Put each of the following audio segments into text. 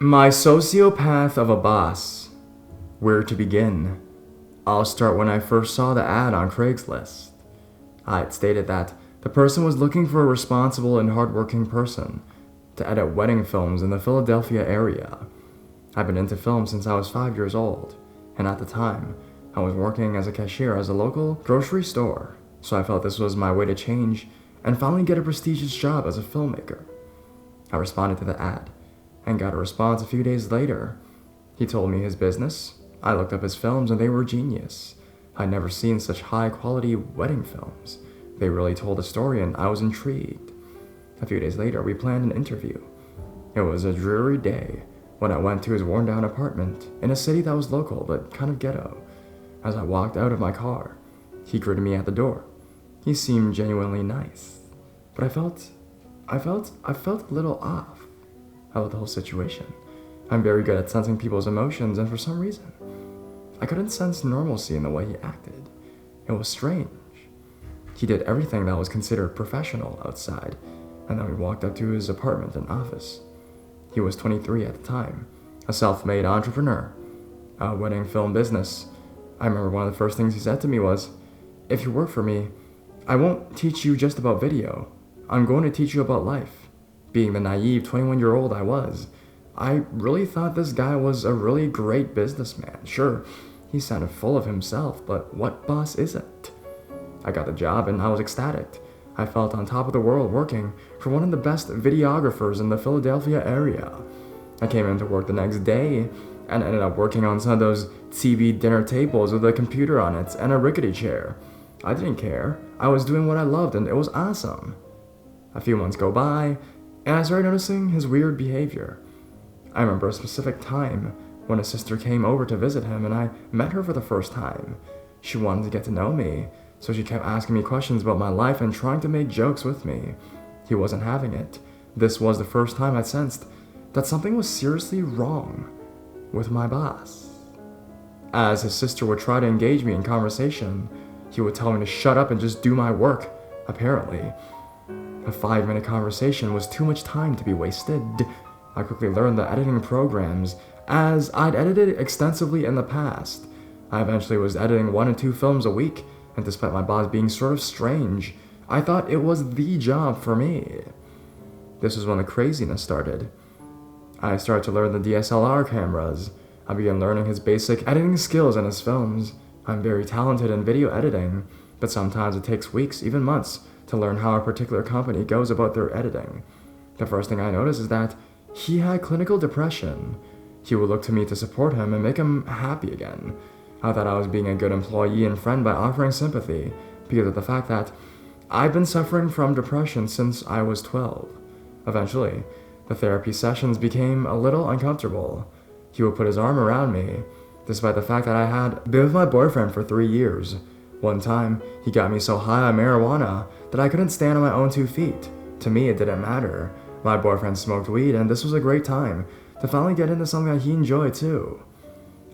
My sociopath of a boss. Where to begin? I'll start when I first saw the ad on Craigslist. It stated that the person was looking for a responsible and hardworking person to edit wedding films in the Philadelphia area. I've been into film since I was 5 years old, and at the time, I was working as a cashier at a local grocery store, so I felt this was my way to change and finally get a prestigious job as a filmmaker. I responded to the ad and got a response a few days later. He told me his business. I looked up his films and they were genius. I'd never seen such high-quality wedding films. They really told a story and I was intrigued. A few days later, we planned an interview. It was a dreary day when I went to his worn-down apartment in a city that was local but kind of ghetto. As I walked out of my car, he greeted me at the door. He seemed genuinely nice, but I felt a little off about the whole situation. I'm very good at sensing people's emotions, and for some reason, I couldn't sense normalcy in the way he acted. It was strange. He did everything that was considered professional outside, and then we walked up to his apartment and office. He was 23 at the time, a self-made entrepreneur, a wedding film business. I remember one of the first things he said to me was, "If you work for me, I won't teach you just about video. I'm going to teach you about life." Being the naive 21-year-old I was, I really thought this guy was a really great businessman. Sure, he sounded full of himself, but what boss isn't? I got the job and I was ecstatic. I felt on top of the world working for one of the best videographers in the Philadelphia area. I came into work the next day and ended up working on some of those TV dinner tables with a computer on it and a rickety chair. I didn't care. I was doing what I loved and it was awesome. A few months go by and I started noticing his weird behavior. I remember a specific time when a sister came over to visit him and I met her for the first time. She wanted to get to know me, so she kept asking me questions about my life and trying to make jokes with me. He wasn't having it. This was the first time I sensed that something was seriously wrong with my boss. As his sister would try to engage me in conversation, he would tell me to shut up and just do my work, apparently. A 5-minute conversation was too much time to be wasted. I quickly learned the editing programs, as I'd edited extensively in the past. I eventually was editing 1 and 2 films a week, and despite my boss being sort of strange, I thought it was the job for me. This was when the craziness started. I started to learn the DSLR cameras. I began learning his basic editing skills in his films. I'm very talented in video editing, but sometimes it takes weeks, even months, to learn how a particular company goes about their editing. The first thing I noticed is that he had clinical depression. He would look to me to support him and make him happy again. I thought I was being a good employee and friend by offering sympathy because of the fact that I've been suffering from depression since I was 12. Eventually, the therapy sessions became a little uncomfortable. He would put his arm around me, despite the fact that I had been with my boyfriend for 3 years. One time, he got me so high on marijuana that I couldn't stand on my own 2 feet. To me, it didn't matter. My boyfriend smoked weed, and this was a great time to finally get into something that he enjoyed too.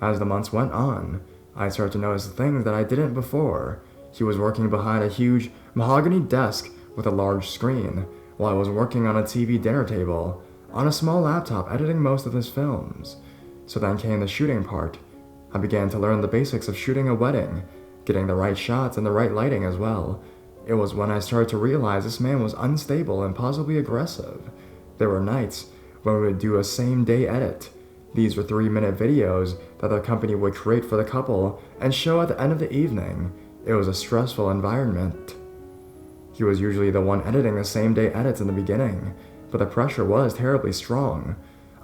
As the months went on, I started to notice things that I didn't before. He was working behind a huge mahogany desk with a large screen, while I was working on a TV dinner table, on a small laptop editing most of his films. So then came the shooting part. I began to learn the basics of shooting a wedding, getting the right shots and the right lighting as well. It was when I started to realize this man was unstable and possibly aggressive. There were nights when we would do a same-day edit. These were 3-minute videos that the company would create for the couple and show at the end of the evening. It was a stressful environment. He was usually the one editing the same-day edits in the beginning, but the pressure was terribly strong.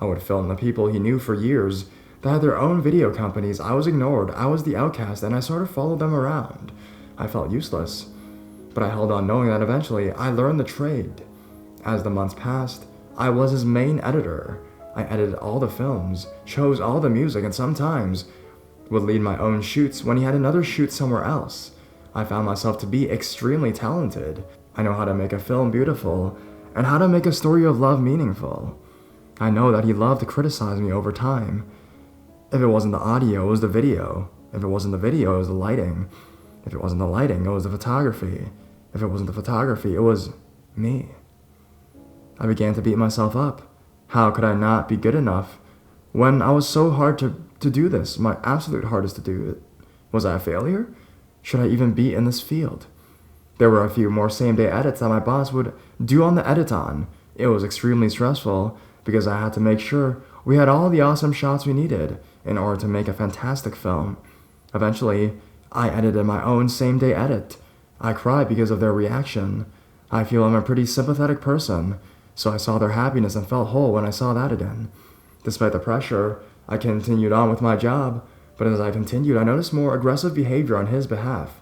I would film the people he knew for years that had their own video companies. I was ignored, I was the outcast, and I sort of followed them around. I felt useless, but I held on knowing that eventually I learned the trade. As the months passed, I was his main editor. I edited all the films, chose all the music, and sometimes would lead my own shoots when he had another shoot somewhere else. I found myself to be extremely talented. I know how to make a film beautiful, and how to make a story of love meaningful. I know that he loved to criticize me over time. If it wasn't the audio, it was the video. If it wasn't the video, it was the lighting. If it wasn't the lighting, it was the photography. If it wasn't the photography, it was me. I began to beat myself up. How could I not be good enough when I was so hard to do this, my absolute hardest to do it? Was I a failure? Should I even be in this field? There were a few more same-day edits that my boss would do on the Editon. It was extremely stressful because I had to make sure we had all the awesome shots we needed in order to make a fantastic film. Eventually, I edited my own same-day edit. I cried because of their reaction. I feel I'm a pretty sympathetic person, so I saw their happiness and felt whole when I saw that again. Despite the pressure, I continued on with my job, but as I continued, I noticed more aggressive behavior on his behalf.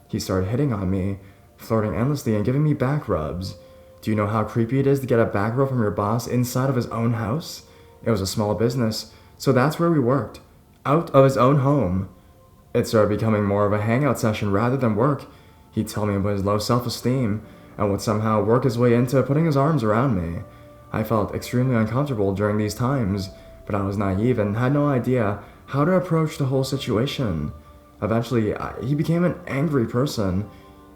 He started hitting on me, flirting endlessly and giving me back rubs. Do you know how creepy it is to get a back rub from your boss inside of his own house? It was a small business, so that's where we worked, out of his own home. It started becoming more of a hangout session rather than work. He'd tell me about his low self-esteem and would somehow work his way into putting his arms around me. I felt extremely uncomfortable during these times, but I was naive and had no idea how to approach the whole situation. Eventually, he became an angry person.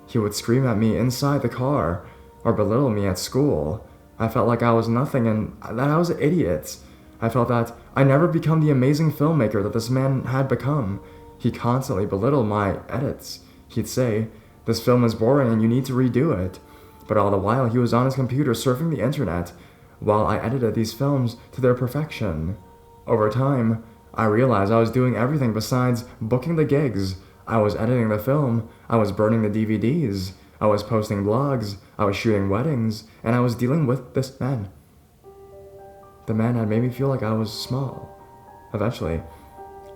He would scream at me inside the car or belittle me at school. I felt like I was nothing and that I was an idiot. I felt that I never become the amazing filmmaker that this man had become. He constantly belittled my edits. He'd say, "This film is boring and you need to redo it." But all the while, he was on his computer surfing the internet while I edited these films to their perfection. Over time, I realized I was doing everything besides booking the gigs. I was editing the film, I was burning the DVDs, I was posting blogs, I was shooting weddings, and I was dealing with this man. The man had made me feel like I was small. Eventually,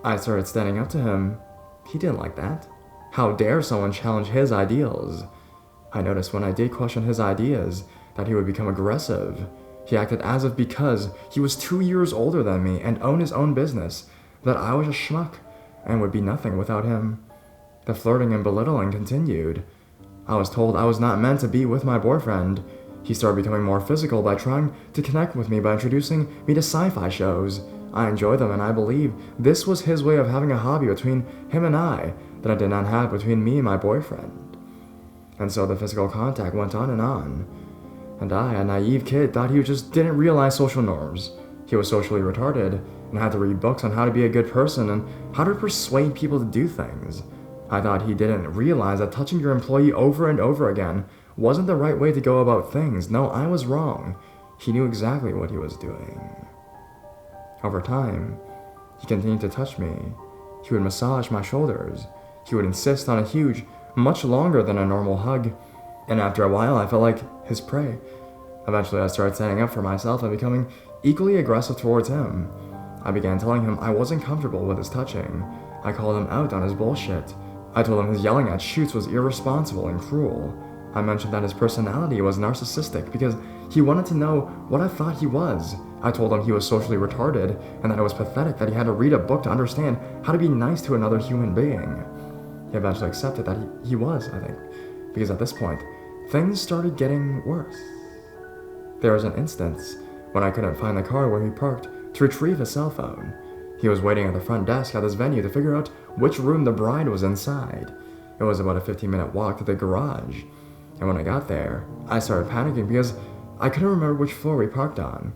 I started standing up to him. He didn't like that. How dare someone challenge his ideals? I noticed when I did question his ideas that he would become aggressive. He acted as if because he was 2 years older than me and owned his own business, that I was a schmuck and would be nothing without him. The flirting and belittling continued. I was told I was not meant to be with my boyfriend. He started becoming more physical by trying to connect with me by introducing me to sci-fi shows. I enjoy them and I believe this was his way of having a hobby between him and I that I did not have between me and my boyfriend. And so the physical contact went on. And I, a naive kid, thought he just didn't realize social norms. He was socially retarded and had to read books on how to be a good person and how to persuade people to do things. I thought he didn't realize that touching your employee over and over again wasn't the right way to go about things. No, I was wrong. He knew exactly what he was doing. Over time, he continued to touch me. He would massage my shoulders. He would insist on a huge, much longer than a normal hug. And after a while, I felt like his prey. Eventually, I started standing up for myself and becoming equally aggressive towards him. I began telling him I wasn't comfortable with his touching. I called him out on his bullshit. I told him his yelling at shoots was irresponsible and cruel. I mentioned that his personality was narcissistic because he wanted to know what I thought he was. I told him he was socially retarded and that it was pathetic that he had to read a book to understand how to be nice to another human being. He eventually accepted that he was, I think, because at this point, things started getting worse. There was an instance when I couldn't find the car where he parked to retrieve his cell phone. He was waiting at the front desk at this venue to figure out which room the bride was inside. It was about a 15-minute walk to the garage. And when I got there, I started panicking because I couldn't remember which floor we parked on.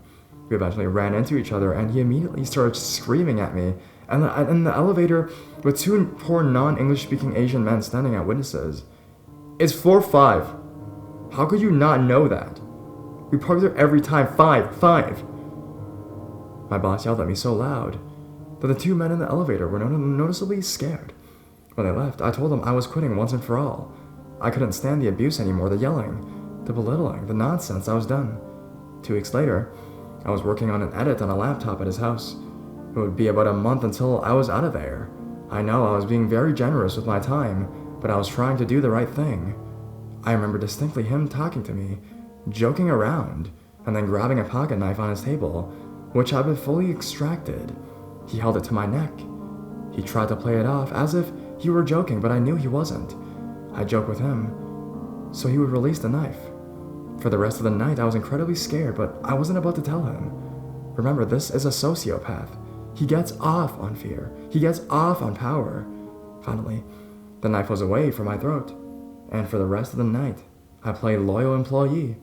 We eventually ran into each other and he immediately started screaming at me. And in the elevator with two poor non-English speaking Asian men standing as witnesses. "It's floor 5. How could you not know that? We park there every time. 5. My boss yelled at me so loud that the two men in the elevator were noticeably scared. When they left, I told them I was quitting once and for all. I couldn't stand the abuse anymore, the yelling, the belittling, the nonsense. I was done. 2 weeks later, I was working on an edit on a laptop at his house. It would be about a month until I was out of there. I know I was being very generous with my time, but I was trying to do the right thing. I remember distinctly him talking to me, joking around, and then grabbing a pocket knife on his table, which had been fully extracted. He held it to my neck. He tried to play it off as if he were joking, but I knew he wasn't. I joked with him, so he would release the knife. For the rest of the night, I was incredibly scared, but I wasn't about to tell him. Remember, this is a sociopath. He gets off on fear. He gets off on power. Finally, the knife was away from my throat, and for the rest of the night, I played loyal employee.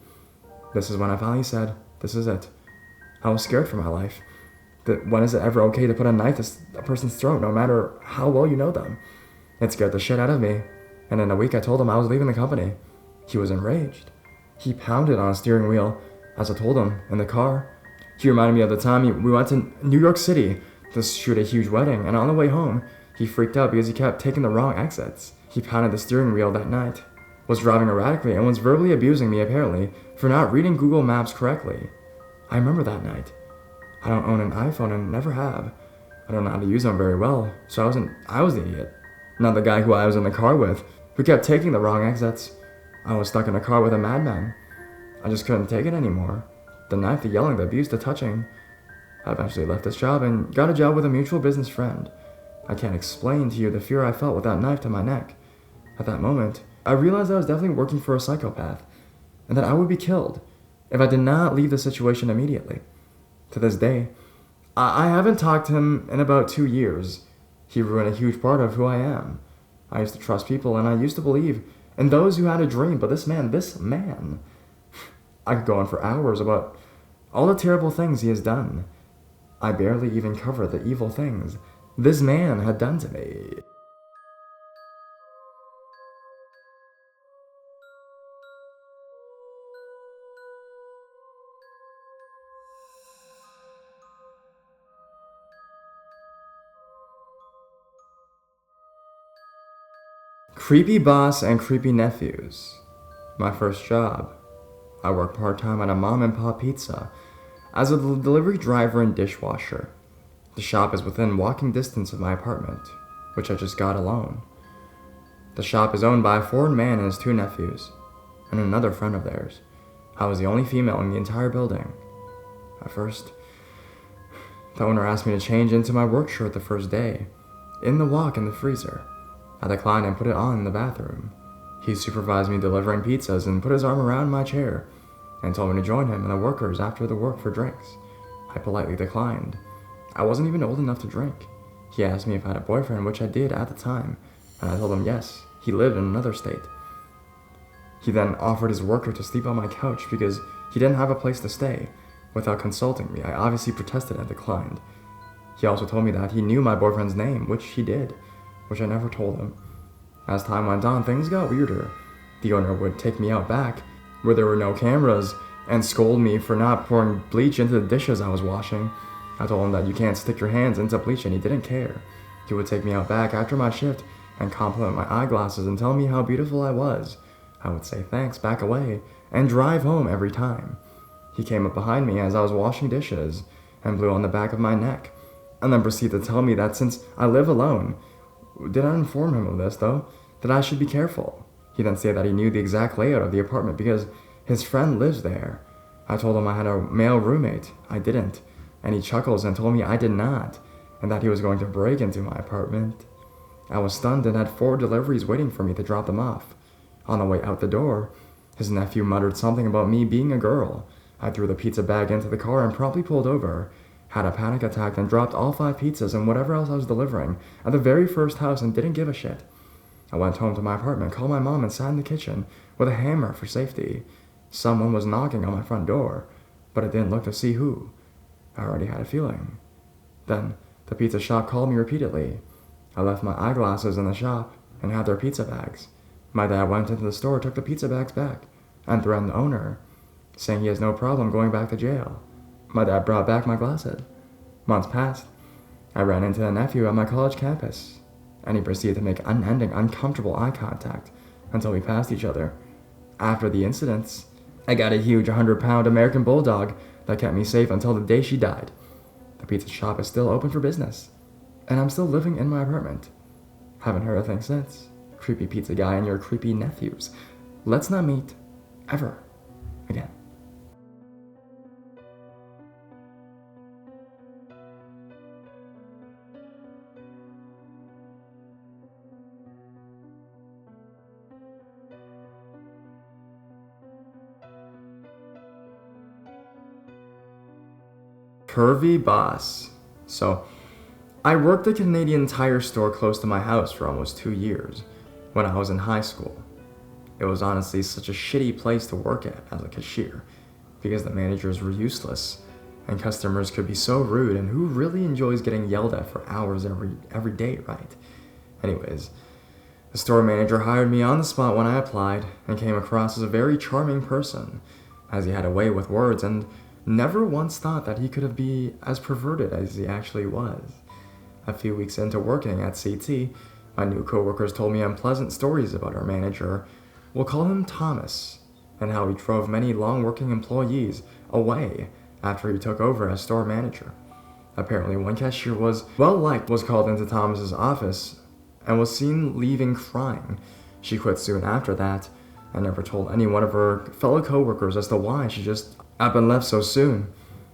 This is when I finally said, this is it. I was scared for my life, When is it ever okay to put a knife to a person's throat, no matter how well you know them? It scared the shit out of me, and in a week I told him I was leaving the company. He was enraged. He pounded on his steering wheel as I told him in the car. He reminded me of the time we went to New York City to shoot a huge wedding, and on the way home, he freaked out because he kept taking the wrong exits. He pounded the steering wheel that night, was driving erratically, and was verbally abusing me apparently for not reading Google Maps correctly. I remember that night. I don't own an iPhone and never have. I don't know how to use them very well, so I was the idiot. Not the guy who I was in the car with, who kept taking the wrong exits. I was stuck in a car with a madman. I just couldn't take it anymore. The knife, the yelling, the abuse, the touching. I eventually left this job and got a job with a mutual business friend. I can't explain to you the fear I felt with that knife to my neck. At that moment, I realized I was definitely working for a psychopath, and that I would be killed if I did not leave the situation immediately. To this day, I haven't talked to him in about 2 years. He ruined a huge part of who I am. I used to trust people, and I used to believe in those who had a dream, but this man, I could go on for hours about all the terrible things he has done. I barely even cover the evil things this man had done to me. Creepy boss and creepy nephews. My first job. I work part-time at a mom and pop pizza as a delivery driver and dishwasher. The shop is within walking distance of my apartment, which I just got alone. The shop is owned by a foreign man and his 2 nephews, and another friend of theirs. I was the only female in the entire building. At first, the owner asked me to change into my work shirt the first day, in the wok in the freezer. I declined and put it on in the bathroom. He supervised me delivering pizzas and put his arm around my chair and told me to join him and the workers after the work for drinks. I politely declined. I wasn't even old enough to drink. He asked me if I had a boyfriend, which I did at the time, and I told him yes, he lived in another state. He then offered his worker to sleep on my couch because he didn't have a place to stay. Without consulting me, I obviously protested and declined. He also told me that he knew my boyfriend's name, which he did, which I never told him. As time went on, things got weirder. The owner would take me out back, where there were no cameras, and scold me for not pouring bleach into the dishes I was washing. I told him that you can't stick your hands into bleach, and he didn't care. He would take me out back after my shift and compliment my eyeglasses and tell me how beautiful I was. I would say thanks, back away, and drive home every time. He came up behind me as I was washing dishes and blew on the back of my neck, and then proceeded to tell me that since I live alone, did I inform him of this, though, that I should be careful. He then said that he knew the exact layout of the apartment because his friend lives there. I told him I had a male roommate. I didn't, and he chuckles and told me I did not, and that he was going to break into my apartment. I was stunned and had 4 deliveries waiting for me to drop them off. On the way out the door, his nephew muttered something about me being a girl. I threw the pizza bag into the car and promptly pulled over, had a panic attack, and dropped all 5 pizzas and whatever else I was delivering at the very first house and didn't give a shit. I went home to my apartment, called my mom, and sat in the kitchen with a hammer for safety. Someone was knocking on my front door, but I didn't look to see who. I already had a feeling. Then, the pizza shop called me repeatedly. I left my eyeglasses in the shop and had their pizza bags. My dad went into the store, took the pizza bags back, and threatened the owner, saying he has no problem going back to jail. My dad brought back my glasses. Months passed. I ran into a nephew at my college campus, and he proceeded to make unending, uncomfortable eye contact until we passed each other. After the incidents, I got a huge 100-pound American Bulldog that kept me safe until the day she died. The pizza shop is still open for business, and I'm still living in my apartment. Haven't heard a thing since. Creepy pizza guy and your creepy nephews. Let's not meet ever again. Curvy boss. So, I worked at a Canadian Tire store close to my house for almost 2 years when I was in high school. It was honestly such a shitty place to work at as a cashier because the managers were useless And customers could be so rude, and who really enjoys getting yelled at for hours every day, right? Anyways, the store manager hired me on the spot when I applied and came across as a very charming person, as he had a way with words and never once thought that he could be as perverted as he actually was. A few weeks into working at CT, my new coworkers told me unpleasant stories about our manager. We'll call him Thomas, and how he drove many long-working employees away after he took over as store manager. Apparently, one cashier was called into Thomas's office and was seen leaving crying. She quit soon after that and never told any one of her fellow coworkers as to why she just up and left so soon.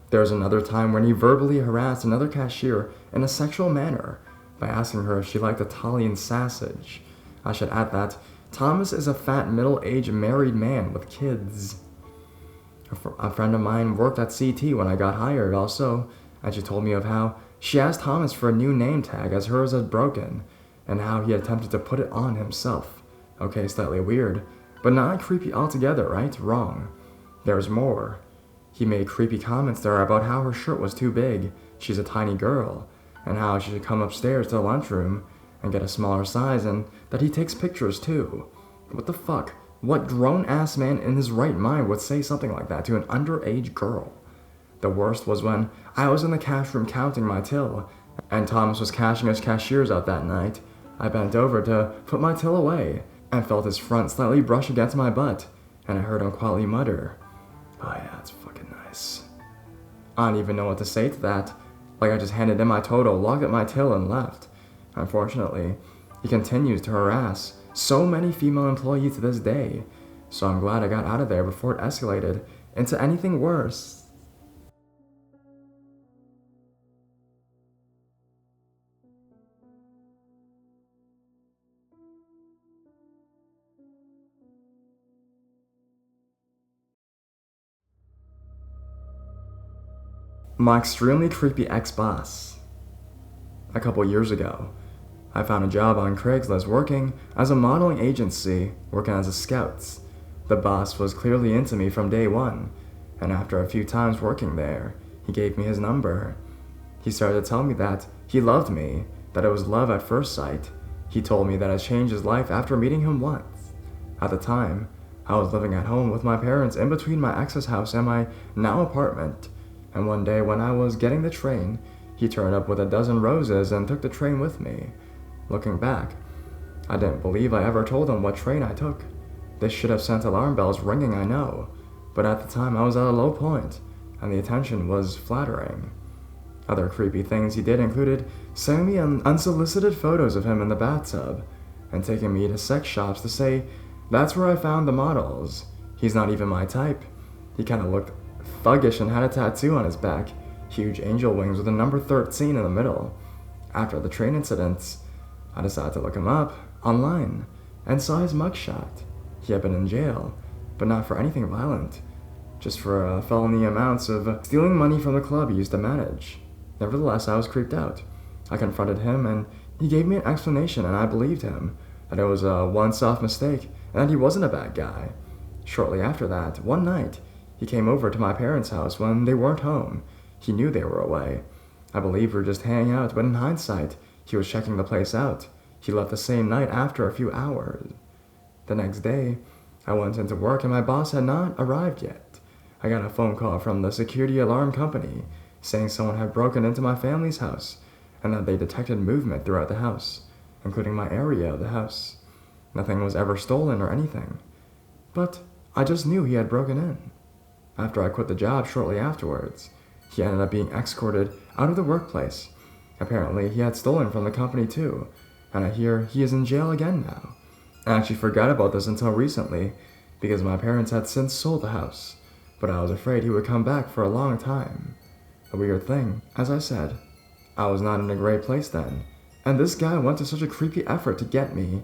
There was another time when he verbally harassed another cashier in a sexual manner by asking her if she liked Italian sausage. I should add that Thomas is a fat, middle-aged married man with kids. A friend of mine worked at CT when I got hired also, and she told me of how she asked Thomas for a new name tag as hers had broken, and how he attempted to put it on himself. Okay, slightly weird, but not creepy altogether, right? Wrong. There's more. He made creepy comments to her about how her shirt was too big, she's a tiny girl, and how she should come upstairs to the lunchroom and get a smaller size, and that he takes pictures too. What the fuck? What grown-ass man in his right mind would say something like that to an underage girl? The worst was when I was in the cash room counting my till, and Thomas was cashing his cashiers out that night. I bent over to put my till away, and felt his front slightly brush against my butt, and I heard him quietly mutter, "Oh yeah, it's fucking nice." I don't even know what to say to that. Like I just handed in my total, locked up my till, and left. Unfortunately, he continues to harass so many female employees to this day, so I'm glad I got out of there before it escalated into anything worse. My extremely creepy ex-boss. A couple years ago, I found a job on Craigslist working as a modeling agency, working as a scout. The boss was clearly into me from day one, and after a few times working there, he gave me his number. He started to tell me that he loved me, that it was love at first sight. He told me that I changed his life after meeting him once. At the time, I was living at home with my parents in between my ex's house and my now apartment, and one day when I was getting the train, he turned up with a dozen roses and took the train with me. Looking back, I didn't believe I ever told him what train I took. This should have sent alarm bells ringing, I know, but at the time I was at a low point, and the attention was flattering. Other creepy things he did included sending me unsolicited photos of him in the bathtub, and taking me to sex shops to say that's where I found the models. He's not even my type. He kinda looked thuggish and had a tattoo on his back, huge angel wings with a number 13 in the middle. After the train incidents, I decided to look him up online and saw his mugshot. He had been in jail, but not for anything violent, just for felony amounts of stealing money from the club he used to manage. Nevertheless, I was creeped out. I confronted him and he gave me an explanation, and I believed him, that it was a once-off mistake and that he wasn't a bad guy. Shortly after that, one night, he came over to my parents' house when they weren't home. He knew they were away. I believe we were just hanging out, but in hindsight, he was checking the place out. He left the same night after a few hours. The next day, I went into work and my boss had not arrived yet. I got a phone call from the security alarm company saying someone had broken into my family's house and that they detected movement throughout the house, including my area of the house. Nothing was ever stolen or anything, but I just knew he had broken in. After I quit the job shortly afterwards, he ended up being escorted out of the workplace. Apparently, he had stolen from the company too, and I hear he is in jail again now. I actually forgot about this until recently, because my parents had since sold the house, but I was afraid he would come back for a long time. A weird thing, as I said, I was not in a great place then, and this guy went to such a creepy effort to get me.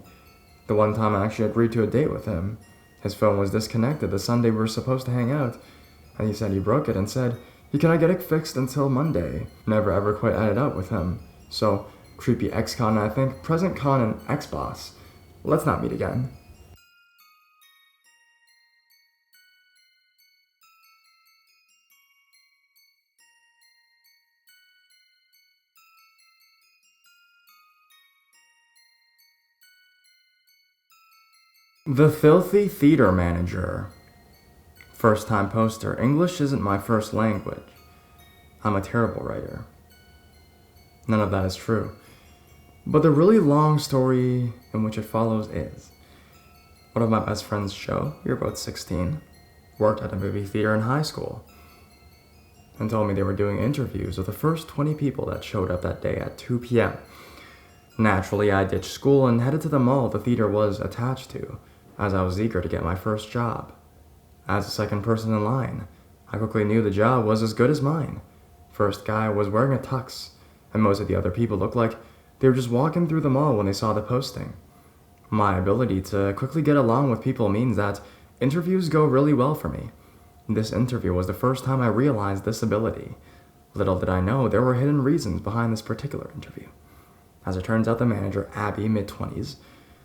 The one time I actually agreed to a date with him, his phone was disconnected the Sunday we were supposed to hang out, and he said he broke it and said he cannot get it fixed until Monday. Never ever quite added up with him. So, creepy ex-con, I think, present con and ex-boss. Let's not meet again. The Filthy Theater Manager. First time poster. English isn't my first language. I'm a terrible writer. None of that is true. But the really long story in which it follows is, one of my best friends, Joe, we were both 16, worked at a movie theater in high school, and told me they were doing interviews with the first 20 people that showed up that day at 2 p.m. Naturally, I ditched school and headed to the mall the theater was attached to, as I was eager to get my first job. As the second person in line, I quickly knew the job was as good as mine. First guy was wearing a tux, and most of the other people looked like they were just walking through the mall when they saw the posting. My ability to quickly get along with people means that interviews go really well for me. This interview was the first time I realized this ability. Little did I know there were hidden reasons behind this particular interview. As it turns out, the manager, Abby, mid-20s,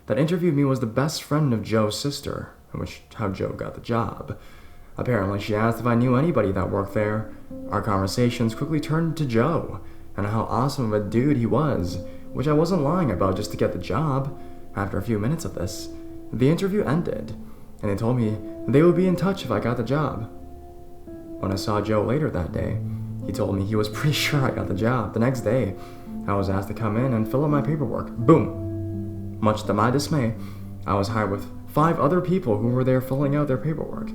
that interviewed me was the best friend of Joe's sister, which how Joe got the job. Apparently, she asked if I knew anybody that worked there. Our conversations quickly turned to Joe, and how awesome of a dude he was, which I wasn't lying about just to get the job. After a few minutes of this, the interview ended, and they told me they would be in touch if I got the job. When I saw Joe later that day, he told me he was pretty sure I got the job. The next day, I was asked to come in and fill out my paperwork. Boom! Much to my dismay, I was hired with 5 other people who were there filling out their paperwork.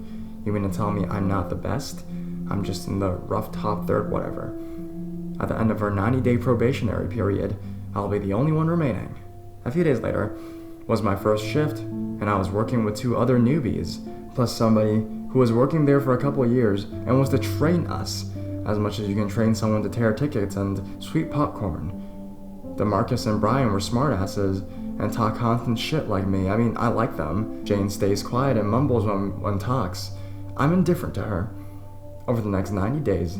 You mean to tell me I'm not the best? I'm just in the rough top third, whatever. At the end of our 90-day probationary period, I'll be the only one remaining. A few days later was my first shift, and I was working with 2 other newbies, plus somebody who was working there for a couple of years and was to train us, as much as you can train someone to tear tickets and sweet popcorn. DeMarcus and Brian were smartasses and talk constant shit like me. I mean, I like them. Jane stays quiet and mumbles when talks. I'm indifferent to her. Over the next 90 days,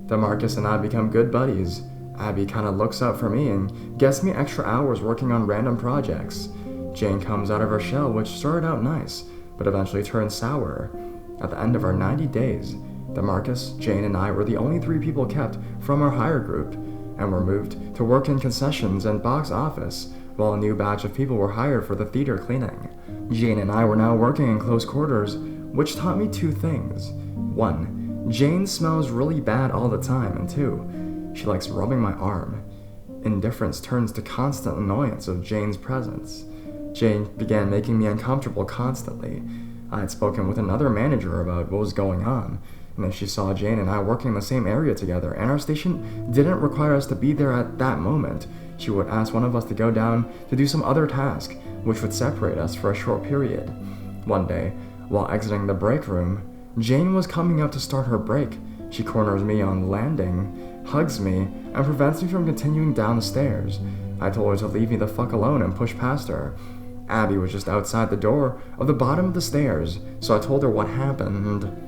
DeMarcus and I become good buddies. Abby kinda looks out for me and gets me extra hours working on random projects. Jane comes out of her shell, which started out nice, but eventually turned sour. At the end of our 90 days, DeMarcus, Jane, and I were the only 3 people kept from our hire group, and were moved to work in concessions and box office, while a new batch of people were hired for the theater cleaning. Jane and I were now working in close quarters, which taught me 2 things. 1, Jane smells really bad all the time, and 2, she likes rubbing my arm. Indifference turns to constant annoyance of Jane's presence. Jane began making me uncomfortable constantly. I had spoken with another manager about what was going on, and if she saw Jane and I working in the same area together, and our station didn't require us to be there at that moment, she would ask one of us to go down to do some other task, which would separate us for a short period. One day, while exiting the break room, Jane was coming up to start her break. She corners me on the landing, hugs me, and prevents me from continuing down the stairs. I told her to leave me the fuck alone and push past her. Abby was just outside the door of the bottom of the stairs, so I told her what happened.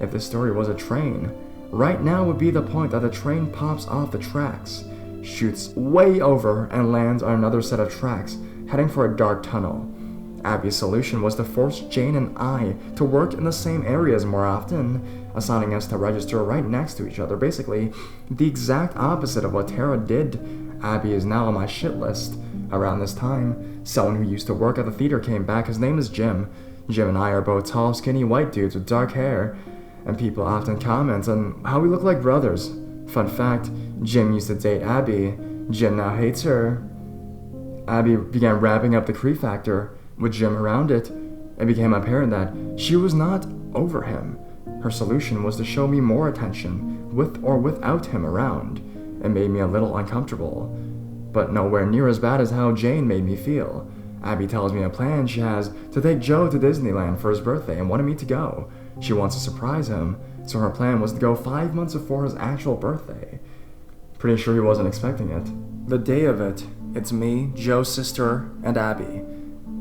If this story was a train, right now would be the point that the train pops off the tracks, shoots way over, and lands on another set of tracks, heading for a dark tunnel. Abby's solution was to force Jane and I to work in the same areas more often, assigning us to register right next to each other, basically the exact opposite of what Tara did. Abby is now on my shit list. Around this time, someone who used to work at the theater came back. His name is Jim. Jim and I are both tall, skinny white dudes with dark hair, and people often comment on how we look like brothers. Fun fact, Jim used to date Abby. Jim now hates her. Abby began wrapping up the Cree factor with Jim around it. It became apparent that she was not over him. Her solution was to show me more attention, with or without him around. It made me a little uncomfortable, but nowhere near as bad as how Jane made me feel. Abby tells me a plan she has to take Joe to Disneyland for his birthday and wanted me to go. She wants to surprise him, so her plan was to go 5 months before his actual birthday. Pretty sure he wasn't expecting it. The day of it, it's me, Joe's sister, and Abby.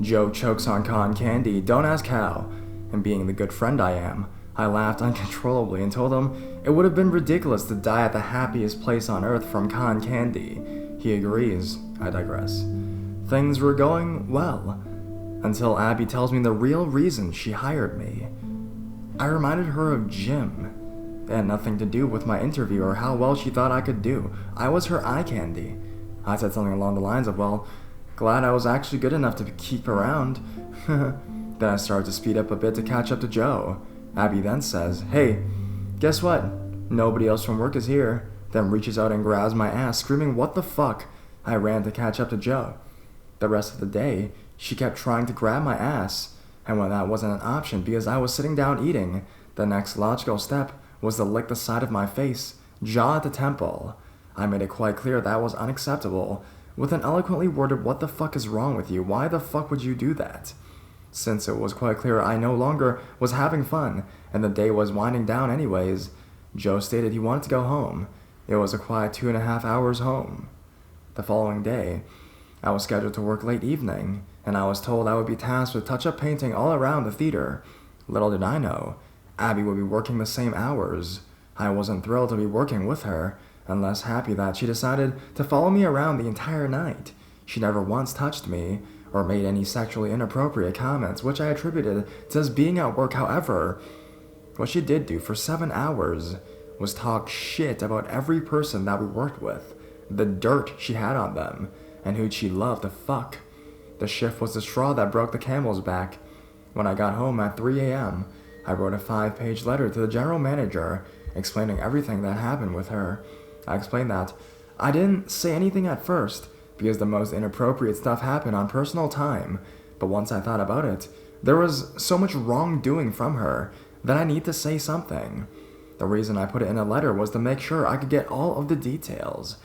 Joe chokes on cotton candy, don't ask how, and being the good friend I am, I laughed uncontrollably and told him it would have been ridiculous to die at the happiest place on earth from cotton candy. He agrees. I digress. Things were going well, until Abby tells me the real reason she hired me. I reminded her of Jim. It had nothing to do with my interview or how well she thought I could do. I was her eye candy. I said something along the lines of, well, Glad I was actually good enough to keep around. Then I started to speed up a bit to catch up to Joe. Abby then says, "Hey, guess what? Nobody else from work is here." Then reaches out and grabs my ass, screaming, "What the fuck?" I ran to catch up to Joe. The rest of the day, she kept trying to grab my ass, and when that wasn't an option because I was sitting down eating, the next logical step was to lick the side of my face, jaw at the temple. I made it quite clear that was unacceptable, with an eloquently worded "What the fuck is wrong with you? Why the fuck would you do that?" Since it was quite clear I no longer was having fun, and the day was winding down anyways, Joe stated he wanted to go home. It was a quiet 2.5 hours home. The following day, I was scheduled to work late evening, and I was told I would be tasked with touch-up painting all around the theater. Little did I know, Abby would be working the same hours. I wasn't thrilled to be working with her, and less happy that she decided to follow me around the entire night. She never once touched me, or made any sexually inappropriate comments, which I attributed to us being at work. However, what she did do for 7 hours was talk shit about every person that we worked with, the dirt she had on them, and who she loved to fuck. The shift was the straw that broke the camel's back. When I got home at 3 a.m., I wrote a 5-page letter to the general manager explaining everything that happened with her. I explained that I didn't say anything at first because the most inappropriate stuff happened on personal time, but once I thought about it, there was so much wrongdoing from her that I need to say something. The reason I put it in a letter was to make sure I could get all of the details.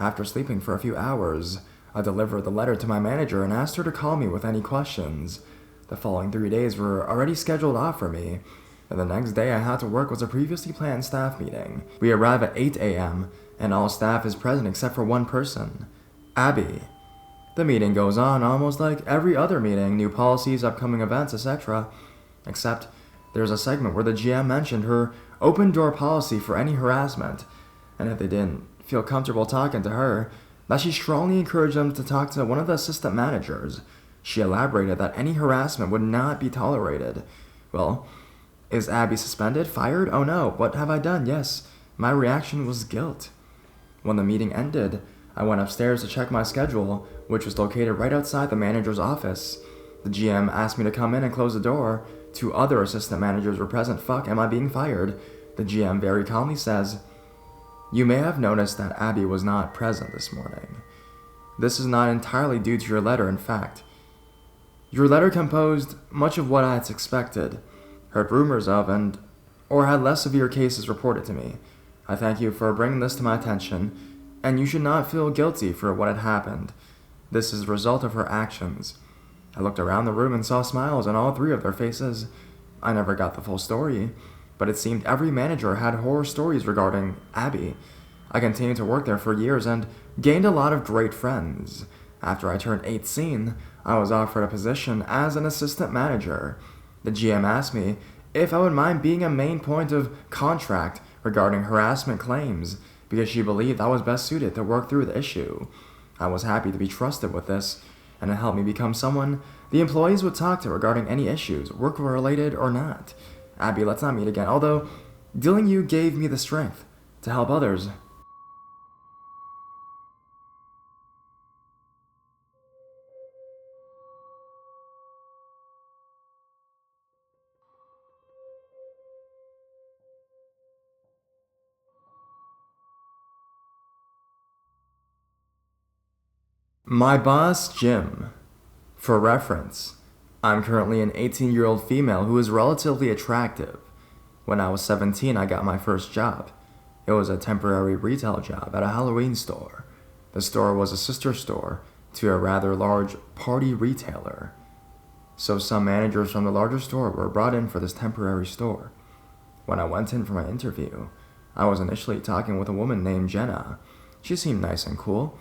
After sleeping for a few hours, I delivered the letter to my manager and asked her to call me with any questions. The following 3 days were already scheduled off for me, and the next day I had to work was a previously planned staff meeting. We arrive at 8 a.m., and all staff is present except for one person, Abby. The meeting goes on almost like every other meeting, new policies, upcoming events, etc. Except there's a segment where the GM mentioned her open door policy for any harassment, and if they didn't feel comfortable talking to her, that she strongly encouraged them to talk to one of the assistant managers. She elaborated that any harassment would not be tolerated. Well, is Abby suspended? Fired? Oh no, what have I done? Yes, my reaction was guilt. When the meeting ended, I went upstairs to check my schedule, which was located right outside the manager's office. The GM asked me to come in and close the door. 2 other assistant managers were present. Fuck, am I being fired? The GM very calmly says, "You may have noticed that Abby was not present this morning. This is not entirely due to your letter, in fact. Your letter composed much of what I had expected, heard rumors of, or had less severe cases reported to me. I thank you for bringing this to my attention, and you should not feel guilty for what had happened. This is the result of her actions." I looked around the room and saw smiles on all 3 of their faces. I never got the full story, but it seemed every manager had horror stories regarding Abby. I continued to work there for years and gained a lot of great friends. After I turned 18, I was offered a position as an assistant manager. The GM asked me if I would mind being a main point of contact regarding harassment claims, because she believed I was best suited to work through the issue. I was happy to be trusted with this, and it helped me become someone the employees would talk to regarding any issues, work-related or not. Abby, let's not meet again, although dealing you gave me the strength to help others. My boss, Jim. For reference, I'm currently an 18-year-old female who is relatively attractive. When I was 17, I got my first job. It was a temporary retail job at a Halloween store. The store was a sister store to a rather large party retailer. So some managers from the larger store were brought in for this temporary store. When I went in for my interview, I was initially talking with a woman named Jenna. She seemed nice and cool,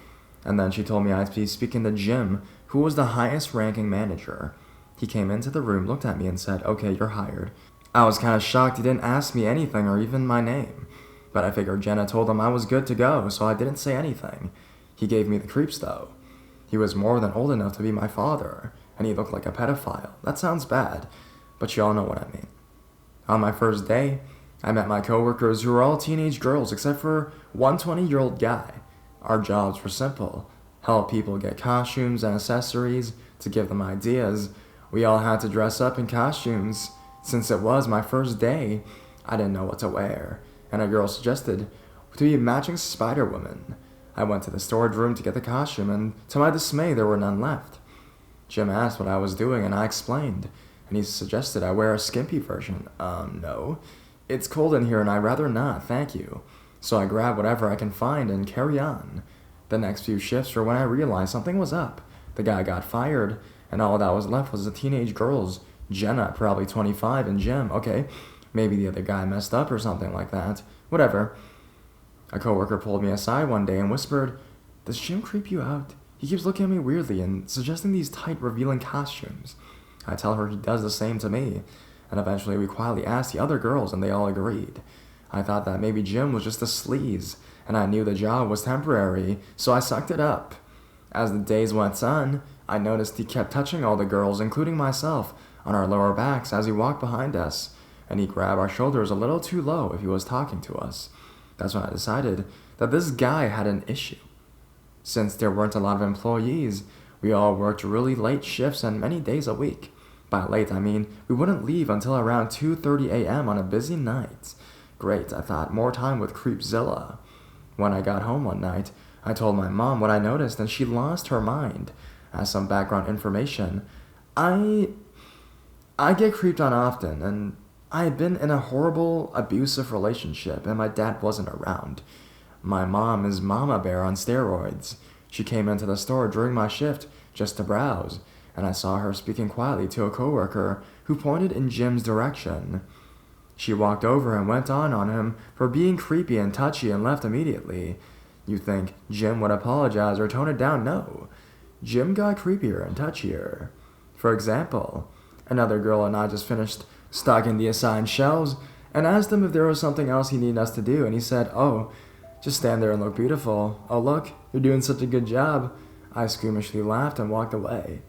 and then she told me I'd be speaking to Jim, who was the highest ranking manager. He came into the room, looked at me, and said, "Okay, you're hired." I was kind of shocked he didn't ask me anything or even my name, but I figured Jenna told him I was good to go, so I didn't say anything. He gave me the creeps though. He was more than old enough to be my father, and he looked like a pedophile. That sounds bad, but you all know what I mean. On my first day, I met my coworkers who were all teenage girls except for one 20-year-old guy. Our jobs were simple. help people get costumes and accessories, to give them ideas. We all had to dress up in costumes. Since it was my first day, I didn't know what to wear, and a girl suggested to be matching Spider-Woman. I went to the storage room to get the costume, and to my dismay, there were none left. Jim asked what I was doing, and I explained, and he suggested I wear a skimpy version. No. It's cold in here, and I'd rather not, thank you. So I grab whatever I can find and carry on. The next few shifts were when I realized something was up. The guy got fired, and all that was left was the teenage girls. Jenna, probably 25, and Jim. Okay, maybe the other guy messed up or something like that. Whatever. A coworker pulled me aside one day and whispered, "Does Jim creep you out? He keeps looking at me weirdly and suggesting these tight, revealing costumes." I tell her he does the same to me, and eventually we quietly asked the other girls, and they all agreed. I thought that maybe Jim was just a sleaze, and I knew the job was temporary, so I sucked it up. As the days went on, I noticed he kept touching all the girls, including myself, on our lower backs as he walked behind us, and he grabbed our shoulders a little too low if he was talking to us. That's when I decided that this guy had an issue. Since there weren't a lot of employees, we all worked really late shifts and many days a week. By late, I mean we wouldn't leave until around 2:30 a.m. on a busy night. Great, I thought, more time with Creepzilla. When I got home one night, I told my mom what I noticed, and she lost her mind. As some background information, I get creeped on often, and I had been in a horrible, abusive relationship, and my dad wasn't around. My mom is Mama Bear on steroids. She came into the store during my shift just to browse, and I saw her speaking quietly to a coworker who pointed in Jim's direction. She walked over and went on him for being creepy and touchy and left immediately. You'd think Jim would apologize or tone it down. No. Jim got creepier and touchier. For example, another girl and I just finished stocking the assigned shelves and asked him if there was something else he needed us to do, and he said, "Oh, just stand there and look beautiful. Oh look, you're doing such a good job." I squeamishly laughed and walked away.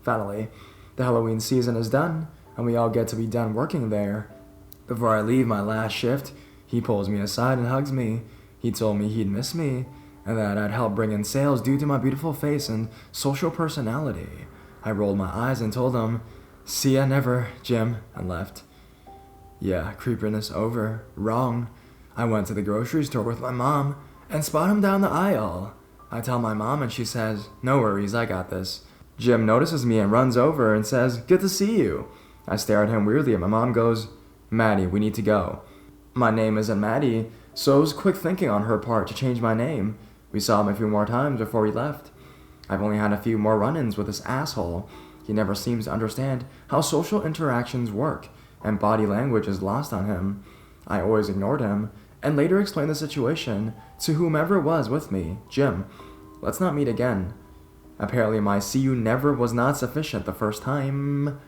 Finally, the Halloween season is done, and we all get to be done working there. Before I leave my last shift, he pulls me aside and hugs me. He told me he'd miss me, and that I'd help bring in sales due to my beautiful face and social personality. I rolled my eyes and told him, "See ya never, Jim," and left. Yeah, creepiness over. Wrong. I went to the grocery store with my mom and spot him down the aisle. I tell my mom and she says, "No worries, I got this." Jim notices me and runs over and says, "Good to see you." I stare at him weirdly and my mom goes, "Maddie, we need to go." My name isn't Maddie, so it was quick thinking on her part to change my name. We saw him a few more times before we left. I've only had a few more run-ins with this asshole. He never seems to understand how social interactions work, and body language is lost on him. I always ignored him, and later explained the situation to whomever was with me. "Jim, let's not meet again." Apparently my "see you never" was not sufficient the first time.